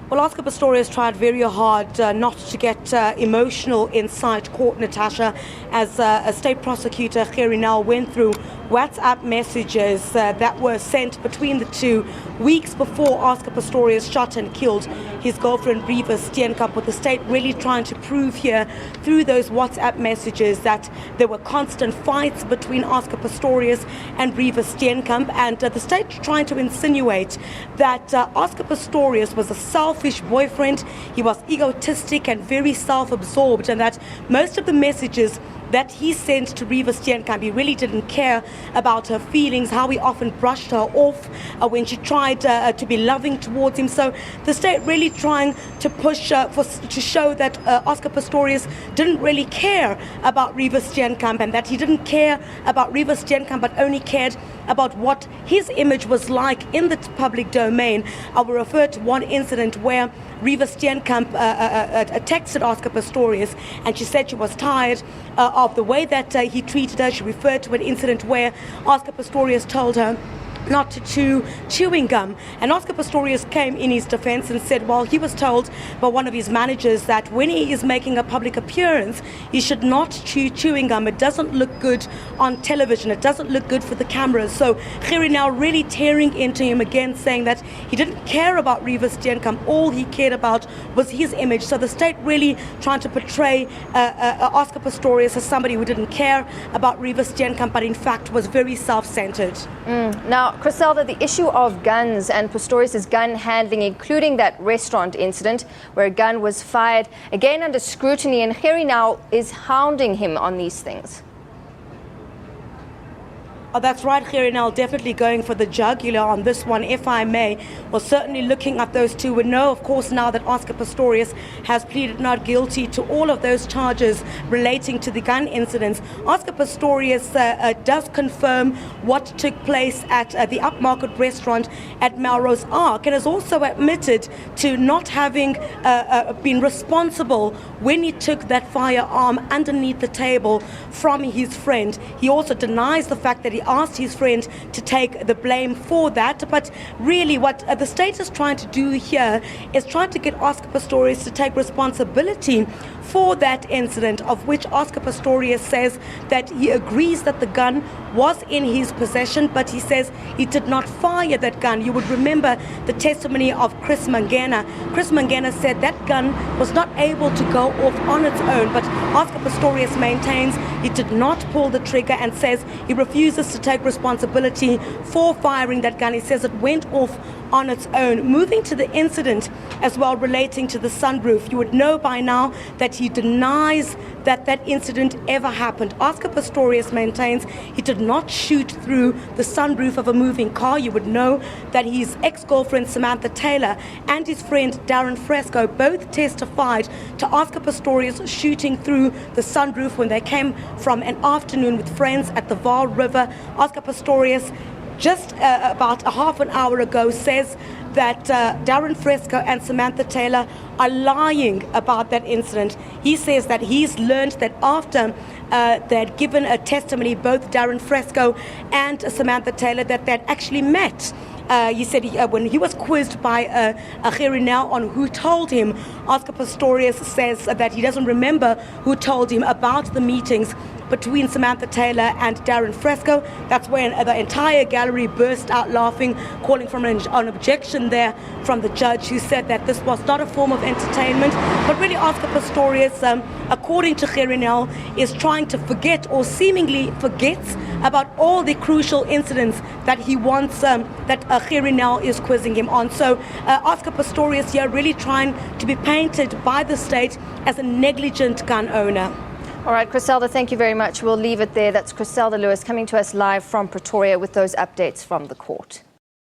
Well, Oscar Pistorius tried very hard not to get emotional inside court, Natasha, as a state prosecutor, Gerrie Nel, went through WhatsApp messages that were sent between the two weeks before Oscar Pistorius shot and killed his girlfriend, Reeva Steenkamp, with the state really trying to prove here through those WhatsApp messages that there were constant fights between Oscar Pistorius and Reeva Steenkamp, and the state trying to insinuate that Oscar Pistorius was a selfish boyfriend, he was egotistic and very self-absorbed, and that most of the messages that he sent to Reeva Steenkamp, he really didn't care about her feelings, how he often brushed her off when she tried to be loving towards him. So the state really trying to push to show that Oscar Pistorius didn't really care about Reeva Steenkamp, and that he didn't care about Reeva Steenkamp but only cared about what his image was like in the public domain. I will refer to one incident where Reeva Steenkamp texted Oscar Pistorius, and she said she was tired of the way that he treated her. She referred to an incident where Oscar Pistorius told her not to chew chewing gum, and Oscar Pistorius came in his defense and said, well, he was told by one of his managers that when he is making a public appearance, he should not chew chewing gum. It doesn't look good on television, it doesn't look good for the cameras. So Gerrie now really tearing into him again, saying that he didn't care about Reeva Steenkamp, all he cared about was his image. So the state really trying to portray Oscar Pistorius as somebody who didn't care about Reeva Steenkamp, but in fact was very self-centered. Now, Chriselda, the issue of guns and Pistorius' gun handling, including that restaurant incident where a gun was fired, again under scrutiny, and Gerrie now is hounding him on these things. Oh, that's right, Gerrie Nel, definitely going for the jugular on this one, if I may. Well, certainly looking at those two, we know, of course, now that Oscar Pistorius has pleaded not guilty to all of those charges relating to the gun incidents. Oscar Pistorius does confirm what took place at the upmarket restaurant at Melrose Arc, and has also admitted to not having been responsible when he took that firearm underneath the table from his friend. He also denies the fact that he asked his friend to take the blame for that, but really what the state is trying to do here is trying to get Oscar Pistorius to take responsibility for that incident, of which Oscar Pistorius says that he agrees that the gun was in his possession, but he says he did not fire that gun. You would remember the testimony of Chris Mangena. Chris Mangena said that gun was not able to go off on its own, but Oscar Pistorius maintains he did not pull the trigger and says he refuses to take responsibility for firing that gun. He says it went off on its own. Moving to the incident as well relating to the sunroof, you would know by now that he denies that that incident ever happened. Oscar Pistorius maintains he did not shoot through the sunroof of a moving car. You would know that his ex-girlfriend Samantha Taylor and his friend Darren Fresco both testified to Oscar Pistorius shooting through the sunroof when they came from an afternoon with friends at the Vaal River. Oscar Pistorius just about a half an hour ago says that Darren Fresco and Samantha Taylor are lying about that incident. He says that he's learned that after they had given a testimony, both Darren Fresco and Samantha Taylor, that they had actually met. He said when he was quizzed by Gerrie Nel on who told him, Oscar Pistorius says that he doesn't remember who told him about the meetings between Samantha Taylor and Darren Fresco. That's when the entire gallery burst out laughing, calling for an objection there from the judge, who said that this was not a form of entertainment, but really Oscar Pistorius, according to Gerrie Nel, is trying to forget, or seemingly forgets, about all the crucial incidents that he wants, that Gerrie Nel is quizzing him on. So Oscar Pistorius here really trying to be painted by the state as a negligent gun owner. All right, Chriselda, thank you very much. We'll leave it there. That's Chriselda Lewis coming to us live from Pretoria with those updates from the court.